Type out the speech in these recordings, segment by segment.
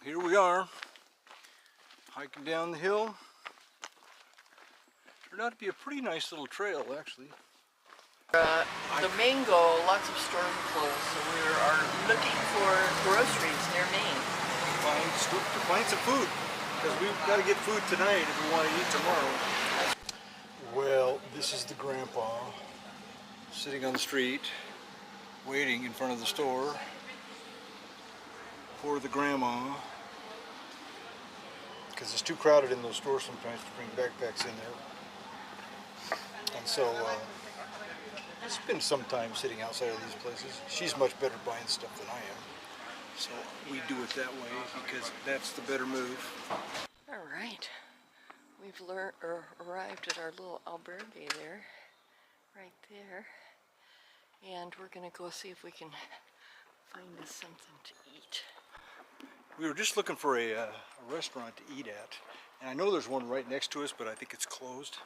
here we are, hiking down the hill. Turned out to be a pretty nice little trail, actually. The main goal, lots of stores closed, so we are looking for groceries near Maine. To find some food, because we've got to get food tonight if we want to eat tomorrow. Well, this is the grandpa sitting on the street, waiting in front of the store for the grandma, because it's too crowded in those stores sometimes to bring backpacks in there. And so it's been some time sitting outside of these places. She's much better buying stuff than I am. So we do it that way because that's the better move. All right, we've arrived at our little albergue there, right there, and we're gonna go see if we can find us something to eat. We were just looking for a restaurant to eat at, and I know there's one right next to us, but I think it's closed.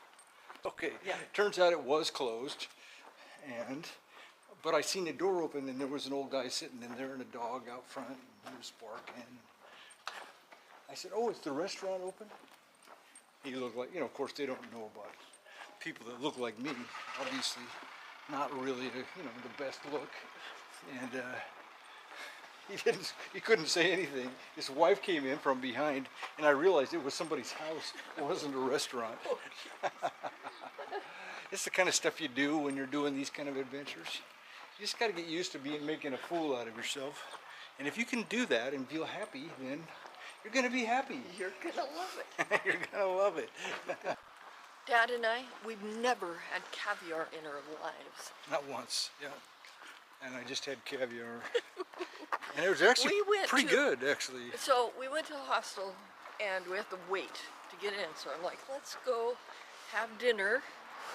Okay, yeah. Turns out it was closed, but I seen the door open and there was an old guy sitting in there and a dog out front, and he was barking. I said, "Oh, is the restaurant open?" He looked like, of course they don't know about people that look like me, obviously not really, the best look, and he couldn't say anything. His wife came in from behind, and I realized it was somebody's house. It wasn't a restaurant. It's the kind of stuff you do when you're doing these kind of adventures. You just got to get used to making a fool out of yourself. And if you can do that and feel happy, then you're going to be happy. You're going to love it. You're going to love it. Dad and I, we've never had caviar in our lives. Not once, yeah. And I just had caviar. And it was actually pretty good, actually. So we went to the hostel and we have to wait to get in. So I'm like, let's go have dinner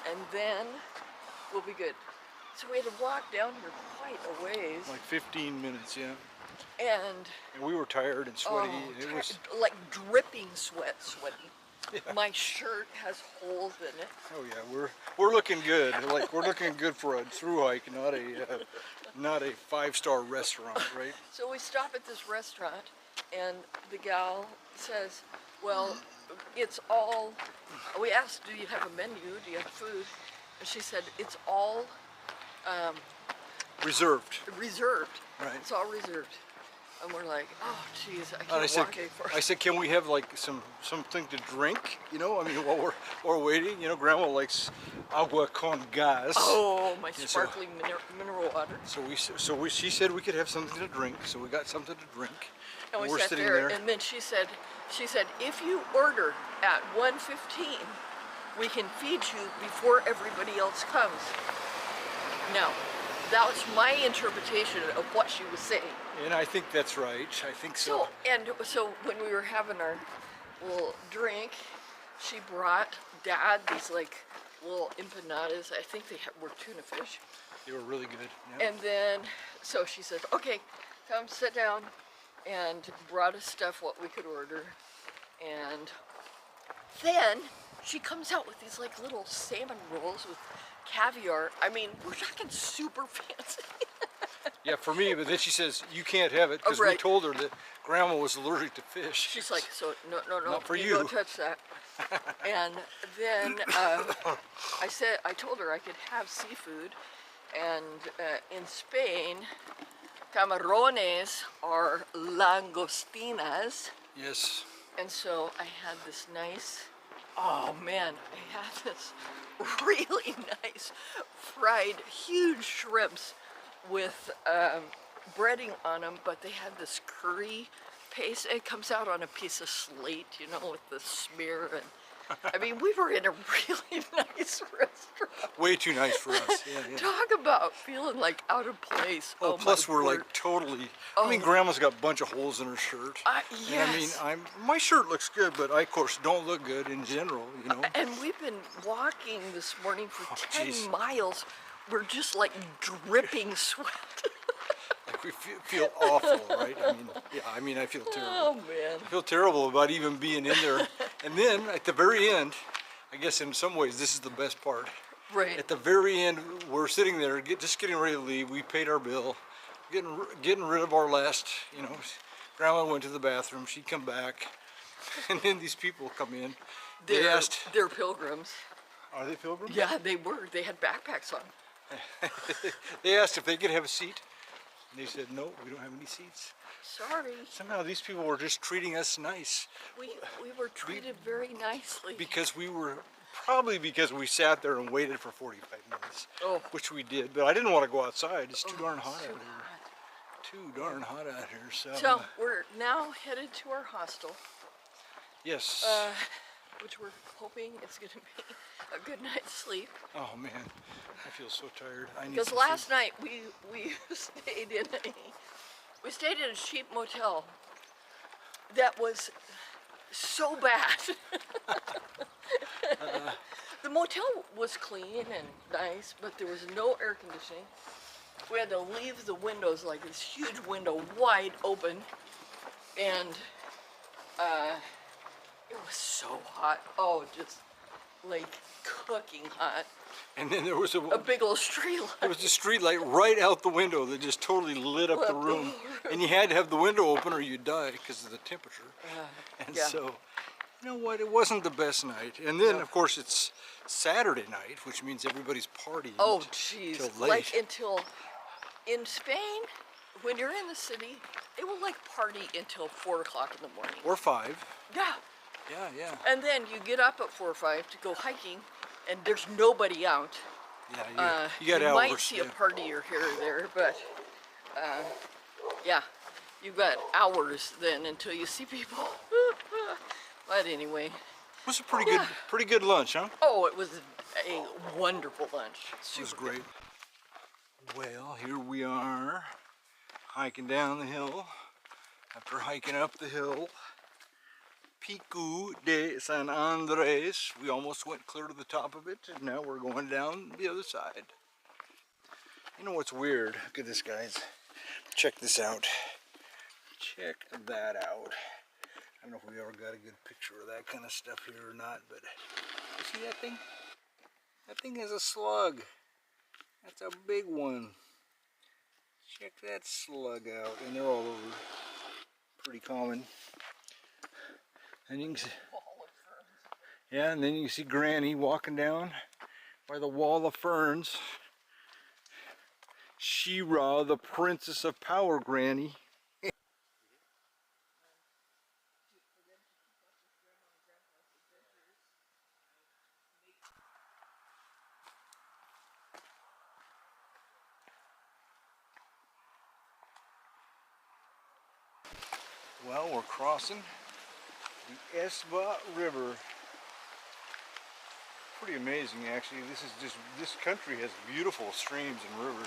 and then we'll be good. So we had to walk down here quite a ways. Like 15 minutes, yeah. And we were tired and sweaty. It was like dripping sweaty. Yeah. My shirt has holes in it. Oh yeah, we're looking good. Like we're looking good for a through hike, not a 5-star restaurant, right? So we stop at this restaurant, and the gal says, "Well, it's all." We asked, "Do you have a menu? Do you have food?" And she said, "It's all reserved." Reserved. Right. It's all reserved. And we're like, "Oh, geez, I can't walk anymore." I said, "Can we have like something to drink? While we're waiting. Grandma likes agua con gas." Oh, my sparkling mineral water. So she said we could have something to drink. So we got something to drink. And we're sitting there, and then she said, "If you order at 1:15, we can feed you before everybody else comes." Now, that was my interpretation of what she was saying. And I think that's right. I think so. So when we were having our little drink, she brought Dad these like little empanadas. I think they were tuna fish. They were really good. Yeah. And then, so she said, "Okay, come sit down," and brought us stuff what we could order. And then she comes out with these like little salmon rolls with caviar. I mean, we're talking super fancy. Yeah, for me, but then she says, "You can't have it," because we told her that Grandma was allergic to fish. She's like, "So, no, not for you. Don't touch that." And then I told her I could have seafood, and in Spain, camarones are langostinas. Yes. And so I had this nice, oh man, I had this really nice fried huge shrimps with breading on them, but they had this curry paste. It comes out on a piece of slate, with the smear. And I mean, we were in a really nice restaurant. Way too nice for us. Yeah. Talk about feeling like out of place. Oh, plus we're like totally. I mean, Grandma's got a bunch of holes in her shirt. Yes. And I mean, my shirt looks good, but I, of course, don't look good in general. And we've been walking this morning for 10 miles. We're just like dripping sweat. Like we feel awful, right? I mean, I feel terrible. Oh man. I feel terrible about even being in there. And then at the very end, I guess in some ways this is the best part. Right. At the very end, we're sitting there, just getting ready to leave. We paid our bill, getting rid of our last, Grandma went to the bathroom. She'd come back, and then these people come in. They asked, They're pilgrims. "Are they pilgrims?" Yeah, they were. They had backpacks on. They asked if they could have a seat. And they said, "No, we don't have any seats." Sorry. Somehow these people were just treating us nice. We were treated very nicely. Because we sat there and waited for 45 minutes, Oh. which we did. But I didn't want to go outside. It's too darn hot too out here. hot. Too darn hot out here. So we're now headed to our hostel, yes. which we're hoping is going to be a good night's sleep. Oh man, I feel so tired. I need Because some last sleep. night we stayed in a cheap motel that was so bad. The motel was clean and nice, but there was no air conditioning. We had to leave the windows, like this huge window, wide open, and it was so hot. Oh, just like cooking hot. And then there was A big old street light. there was a street light right out the window that just totally lit up the room. And you had to have the window open or you'd die because of the temperature. And yeah. so, you know what, it wasn't the best night. And then, of course, it's Saturday night, which means everybody's partying. Oh, jeez. Till late. Like in Spain, when you're in the city, they will like party until 4 o'clock in the morning. Or 5. Yeah. Yeah. And then you get up at 4 or 5 to go hiking, and there's nobody out. Yeah, you got you hours. might see yeah. a party or here or there, but yeah, you've got hours then until you see people. But anyway. It was a pretty good lunch, huh? Oh, it was a wonderful lunch. It was Super great. Well, here we are, hiking down the hill. After hiking up the hill, Pico de San Andres. We almost went clear to the top of it, and now we're going down the other side. You know what's weird? Look at this, guys. Check this out. Check that out. I don't know if we ever got a good picture of that kind of stuff here or not, but you see that thing? That thing has a slug. That's a big one. Check that slug out, and they're all over. Pretty common. And you can see, yeah, and then you can see Granny walking down by the wall of ferns. She-Ra, the Princess of Power, Granny. Well, we're crossing the Esba River. Pretty amazing, actually. This country has beautiful streams and rivers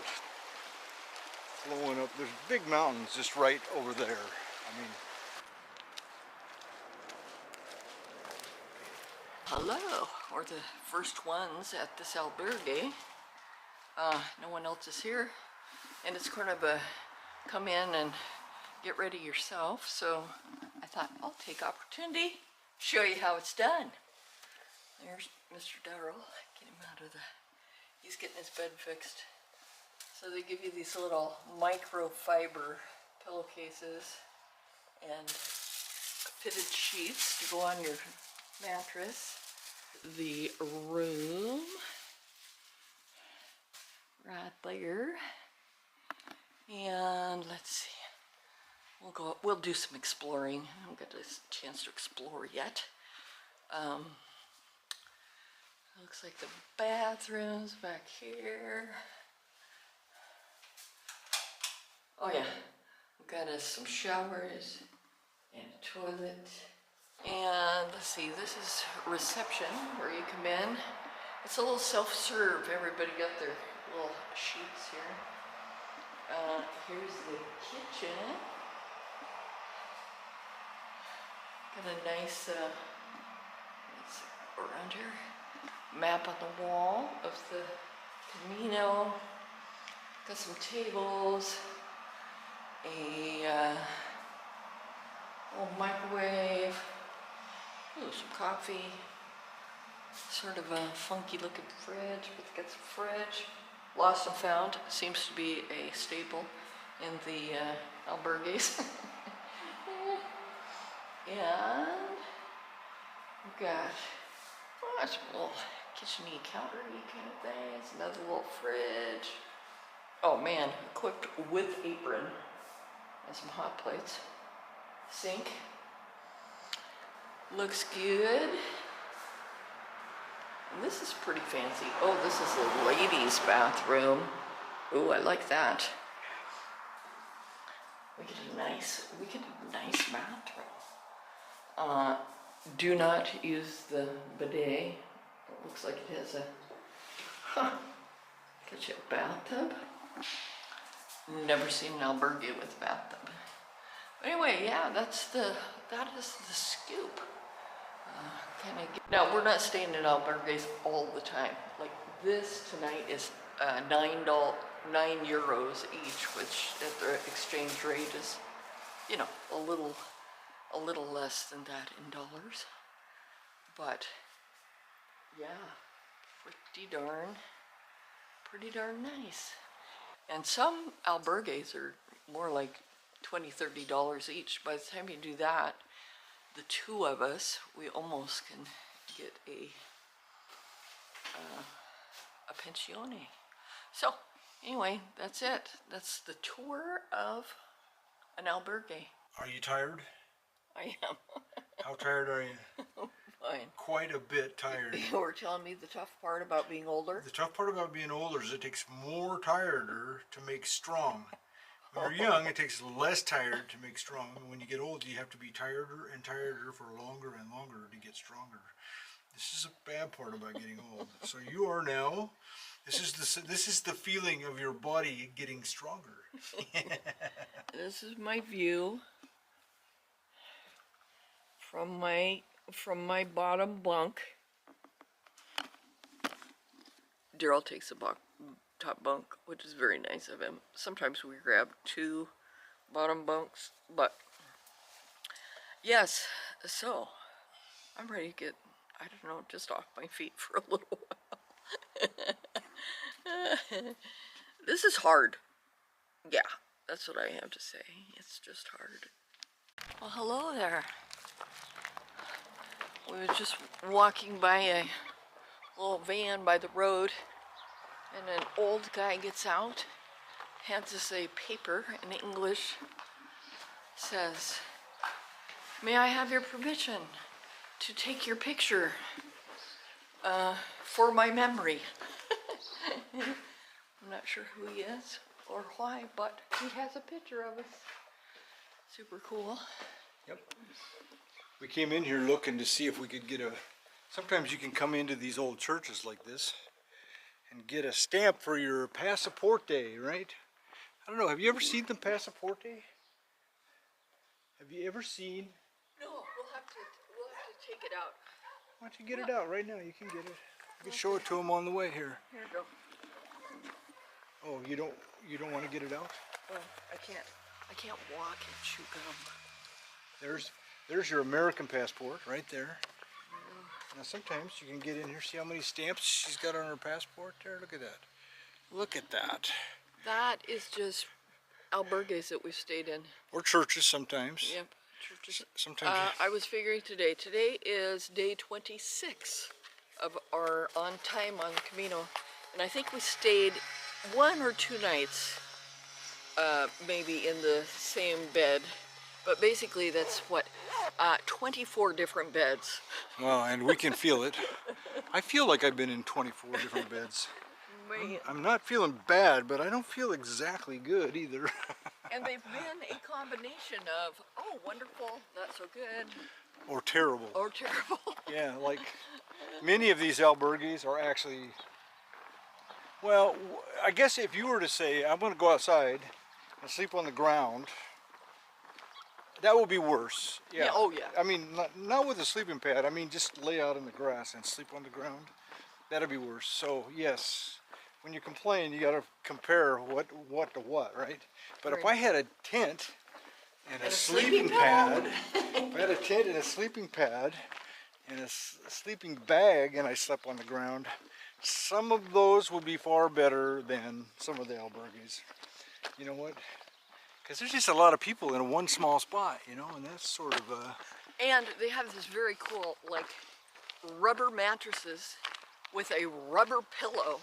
flowing up. There's big mountains just right over there. I mean, Hello, we're the first ones at this albergue. No one else is here, and it's kind of a come in and get ready yourself, so I thought I'll take opportunity, show you how it's done. There's Mr. Darrell, get him out of he's getting his bed fixed. So they give you these little microfiber pillowcases and fitted sheets to go on your mattress. The room right there, and let's see, we'll do some exploring. I haven't got a chance to explore yet. Looks like the bathroom's back here. Oh yeah, we've got us some showers and a toilet. And let's see, this is reception where you come in. It's a little self-serve. Everybody got their little sheets here. Here's the kitchen. Got a nice, let's see, around here, map on the wall of the Camino. Got some tables, a little microwave. Ooh, some coffee. Sort of a funky looking fridge, but it's got some fridge. Lost and found seems to be a staple in the albergues. And we've got some little kitchen-y, counter-y kind of things. Another little fridge. Oh man, equipped with apron. And some hot plates. Sink. Looks good. And this is pretty fancy. Oh, this is a ladies' bathroom. Ooh, I like that. We get a nice bathroom. Do not use the bidet. It looks like it has a, get you a bathtub. Never seen an albergue with a bathtub. But anyway, yeah, that is the scoop. Now, we're not staying in albergues all the time. Like this tonight is €9 each, which at the exchange rate is, you know, a little less than that in dollars. But yeah, pretty darn nice. And some albergues are more like $20, $30 each. By the time you do that, the two of us, we almost can get a pensione. So anyway, that's it. That's the tour of an albergue. Are you tired? I am. How tired are you? Fine. Quite a bit tired. You were telling me the tough part about being older? The tough part about being older is it takes more tireder to make strong. When you're young, it takes less tired to make strong. When you get old, you have to be tireder and tireder for longer and longer to get stronger. This is a bad part about getting old. So you are now. This is the feeling of your body getting stronger. This is my view from my bottom bunk. Daryl takes the top bunk, which is very nice of him. Sometimes we grab two bottom bunks, but yes, so I'm ready to get, I don't know, just off my feet for a little while. This is hard. Yeah, that's what I have to say. It's just hard. Well, hello there. We were just walking by a little van by the road, and an old guy gets out, hands us a paper in English, says, "May I have your permission to take your picture for my memory?" I'm not sure who he is or why, but he has a picture of us. Super cool. Yep. We came in here looking to see if we could get sometimes you can come into these old churches like this and get a stamp for your passaporte, right? I don't know, have you ever seen the passaporte? Have you ever seen? No, we'll have to take it out. Why don't you get it out right now? You can get it. You can show it to them on the way here. Here we go. Oh, you don't want to get it out? Oh, I can't walk and chew gum. There's your American passport right there. Now sometimes you can get in here, see how many stamps she's got on her passport there? Look at that. Look at that. That is just albergues that we've stayed in. Or churches sometimes. Yep, churches. Sometimes. I was figuring today is day 26 of our on time on Camino. And I think we stayed 1 or 2 nights, maybe in the same bed. But basically that's what, 24 different beds. Well, and we can feel it. I feel like I've been in 24 different beds. I'm not feeling bad, but I don't feel exactly good either. And they've been a combination of, oh, wonderful, not so good. Or terrible. Or terrible. Yeah, like many of these albergues are actually, well, I guess if you were to say, I'm going to go outside and sleep on the ground, that would be worse. Yeah. Oh yeah. I mean, not with a sleeping pad. I mean, just lay out in the grass and sleep on the ground. That'd be worse. So yes, when you complain, you got to compare what to what, right? But if I had a tent and a sleeping pad, if I had a tent and a sleeping pad and a sleeping bag, and I slept on the ground, some of those would be far better than some of the albergues. You know what? Because there's just a lot of people in one small spot, you know, and that's sort of And they have this very cool, like, rubber mattresses with a rubber pillow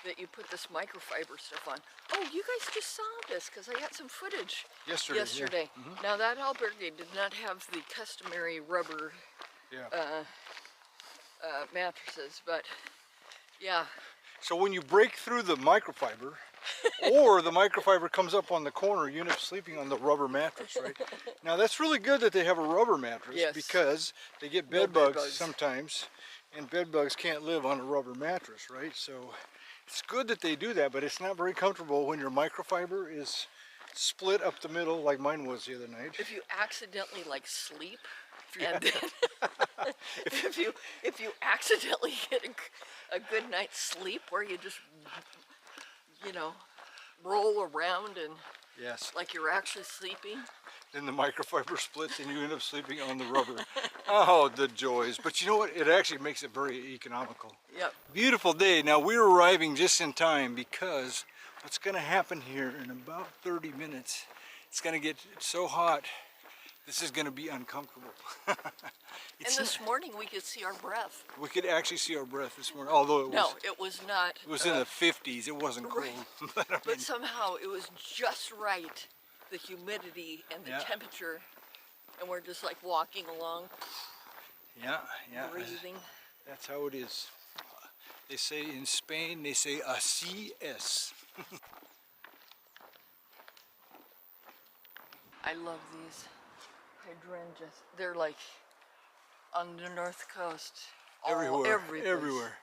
that you put this microfiber stuff on. Oh, you guys just saw this because I got some footage Yesterday. Yeah. Now that albergue did not have the customary rubber Yeah. mattresses, but yeah. So when you break through the microfiber, or the microfiber comes up on the corner, you end up sleeping on the rubber mattress, right? Now that's really good that they have a rubber mattress Yes. because they get No bed bed bugs bugs. sometimes, and bed bugs can't live on a rubber mattress, right? So it's good that they do that, but it's not very comfortable when your microfiber is split up the middle like mine was the other night. If you accidentally like sleep, and then if you accidentally get a good night's sleep where you just, you know, roll around and Yes. like you're actually sleeping. Then the microfiber splits and you end up sleeping on the rubber. Oh, the joys. But you know what? It actually makes it very economical. Yep. Beautiful day. Now we're arriving just in time because what's going to happen here in about 30 minutes, it's going to get so hot, this is going to be uncomfortable. And this morning we could see our breath. We could actually see our breath this morning, although It was not. it was in the 50s. It wasn't cold. Right. But, I mean, But somehow it was just right, the humidity and the Yeah. temperature, and we're just like walking along, yeah, breathing. that's how it is. They say in Spain, they say así es. I love these hydrangeas. They're like on the north coast. Everywhere, Every place. everywhere.